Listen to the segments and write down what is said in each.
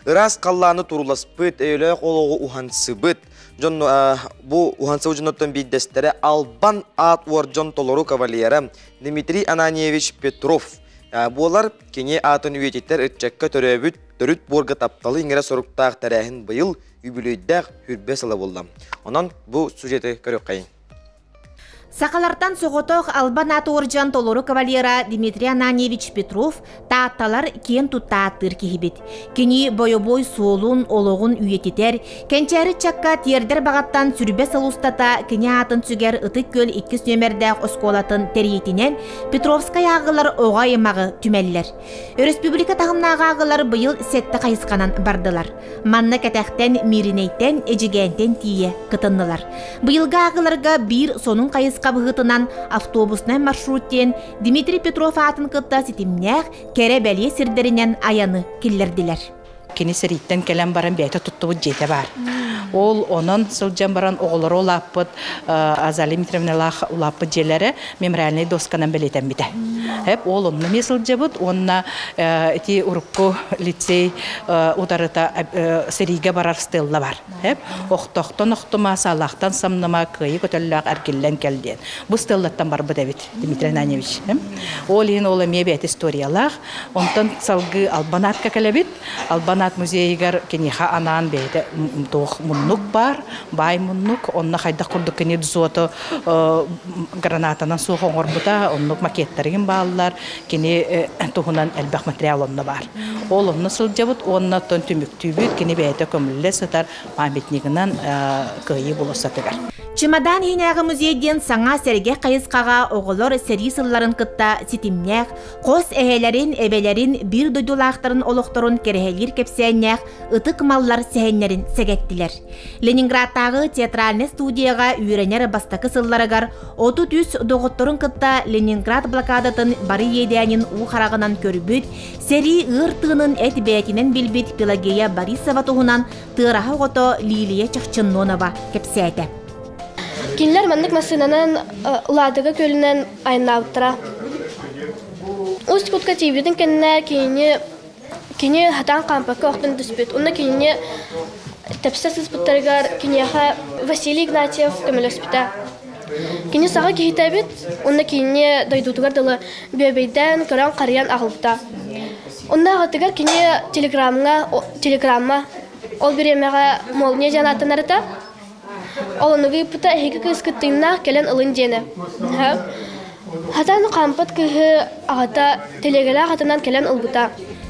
Ырас қалланы туруласпыт, өйлөк олығы ухансыбыт. Жон бу ухансыбы жоноттон биддестері Албан ат уорджон толору кавалера Дмитрий Ананьевич Петров. Бұлар кене атын үйететтер үтчекке төрүт борға тапталы еңері соруқтақ тәрәхін бұйыл үбілейдәқ хүрбе сылы болдым. Онан бұл сюжеті көрек қайын. Сақалартан соғытоқ Албан аты оржан толору кавалера Дмитрий Ананьевич Петров таатталар кен туттааттыр кихибит. Кені бойобой суолун олоғын үйететер, кенчәрі чакка тердер бағаттан сүрбе салустата кені атын сүгер ытык көл 2 нөмердәқ осколатын терьетінен Петровскай ағылар оға емағы түмәлілер. Республика тағымнаға ағылар бұйыл сетті қайысқанан бардылар. Манна кәтәқтен миринейттен әжігентен тие қытыннылар. Бұйылға ағыларға бір сонун қайысқа бұғытынан автобусна маршруттен Дмитрий Петров атын кытта сетимнәқ кәрі бәле сірдерінен аяны келлерділер. Кені сіріттен кәлем баран бәйті тұттығы жете бар. Ол onun сылжан баран оғылары олаппыд, Азали Митровна олаппыд желері мемориальный досканан бәлетен біді. Ол онны месілжі бұд, онна әті ұрыққы лицей ұдарыта сіріге барар стелла бар. Оқтоқтан оқтыма, салақтан самныма күйі көтіліліғ әркелден кәлден. Бұл стеллаттан бар бұд әбіт, Дмитрий Ананьевич. Ол ең олы мебет историялақ, онтан салғы Албанатқа кәлебіт, Албанат музейгер кенеха анан бейді тоқ мұннук бар, бай мұннук, онна қайда құрды кене дүзуаты гранатанан суғын орбыта, оннук макеттерген балылар, кене тұғынан әлбәқ материал онна бар. Ол онны сылжабыт, онна тон түмік түйбіт, кене бейді көмілі сатар мамбетнегінен күйі болу сатығар. Чемодан хинағы музейден саңа сәрге қайысқаға оғылыр сәрі сылларын кытта сетимнәқ, қос әхелерін, әбелерін, бір дойдулақтарын олықтырын керехелер кепсәннәқ, ытық маллар сәхенлерін сәгәттілер. Ленинградтағы театральны студияға үйренер бастақы сылларығар, 30-90 кытта Ленинград блокадатын бары едәнін ұқарағынан көрбіт, сәрі ғыртығының әт бәйтінен білбіт Пелагея Борисова тұғынан тыраға ғото Лилия Чақчыннонова кепсәді. Кинлер мандык масынанан ладыга көлүнөн айнауттыра. Устпутка тибидин кенне кини хатан кампакка оқтын түспет. Онна кини тепсесіз бұттарғар кинеха Василий Игнатьев көмілөспіта. Кини саға кейтабет, онна кини дойдутугар дылы бөбейден көран қариян ағылыпта. Онна ағытыгар кини телеграмма ол біремеға молния жанатын арыта. Олонугы пыта хеки кыскыттыйна келен ылын жені. Хатан кампат кыхы ағата телегелі ағатынан келен ылбыта.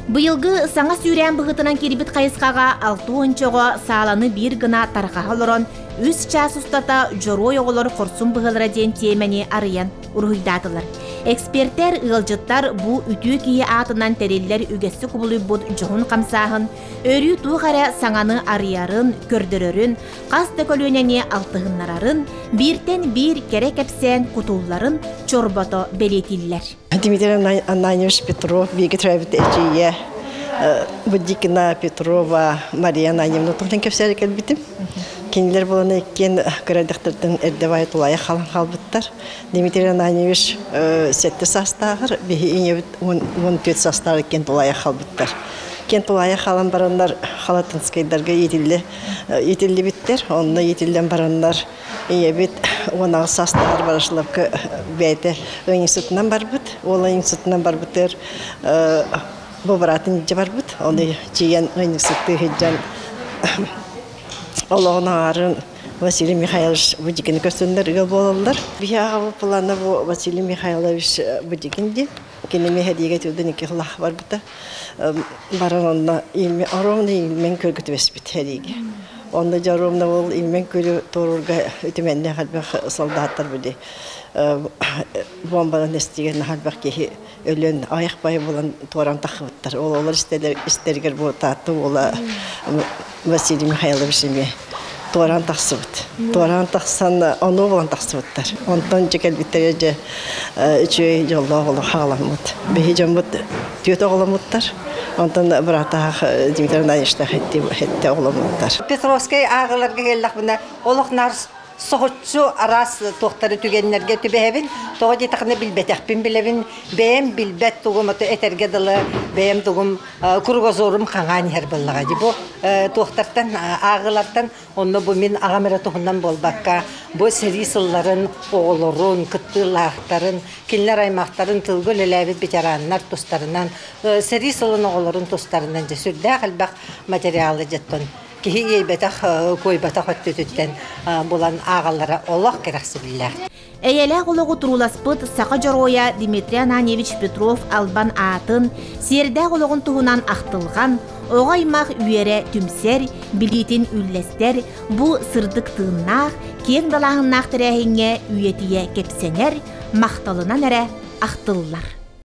Бұйылғы саңа сүйрен бұғытынан керебіт қайысқаға 6 ончоға сағаланы бір гына тарқаға олырын, үз час ұстата жорой оғылыр қорсын бұғылыра ден темені арыян ұрғыйдатылыр. Эксперттер ұғылжыттар бұл үті кейі атынан тәрелілер үгесі құбылы бұд жоғын қамсағын, өрі туғара саңаны арыярын, көрдірірін, қас дөкөлөнене алтығынларарын, біртен бір кере кәпсен құтуларын чорбато белетілілер. Дмитрий Ананьевич Петров, Бегетревит Эчие, Будикина Петрова, Мария Ананьевна, тұқтан кәпсәрі кәлбетім. Кенелер боланы кен көрәдіқтердің әрдевай тұлайы қалын қалбыттар. Дмитрий Ананьевич сәтті састағыр, бейі енебіт 14 састағы кен тұлайы қалбыттар. Кен тұлайы қалан барандар Халатынскайдарға етілі біттер, онына етілден барандар енебіт 16 састағыр барашылап бәйті институтынан бар бұд. Ол институтынан бар бұттыр бұл баратын же бар бұд. Оны жиен институты хеджан Allah'ın ağrın Vasily Mikhailovich Budikin'i gösterinler bolurlar. Bir ağabey planı bu Vasily Mikhailovich Budikin'di. Kendime hediye getirdi nikahlar var burada. Baran onda ilmi aramda ilmen körgütü vesbit hediye. Onda jarumda ol ilmen körü torurga ötemende halbak soldatlar budi. Bombadan istigen halbak ki ölen ayak bayı bulan toran takıbıtlar. Onlar isterler bu tatlı ola Vasily Mikhailovich'imi toran taksıbıt. Toran taksan onu olan taksıbıtlar. Ondan çekel bitirece üçü yolda ola halamut. Behicamut tüyet olamutlar. Ondan bırata Dmitri Ananьевич'te hette olamutlar. Petrovskay ağalarga geldik buna. Oluk nar соғытсу арас тоқтары түгенлерге түбәбін, тоғы детақны білбетәқпін білебін, бәйім білбәт тұғым әтерге дылы, бәйім тұғым күргозорым қаңған ер болыға. Бұл тоқтартан, ағылартан, оны бұл мен ағамыра тұғынан болбаққа, бұл сәрі сылларын, оғылырын, күттілақтарын, келінер аймақтарын тылгөл әләбет бетераннар тұстарынан, сәрі сылын оғылырын тұстарынан жесүрді қалбақ материалы жеттін. Кихи ейбетақ, көйбетақ өттөтіттен болан ағалары олақ керақсы білілер. Әйеләк олығы тұруласпыт сақа жороя Дмитрий Ананьевич Петров албан атын, сердәк олығын туғынан ақтылған, оғаймақ үйері түмсер, білетін үллестер, бұл сырдық тыңнақ, кең далағыннақ тірәхіңе үйетіе кепсенер, мақталынан әрі ақтылылар.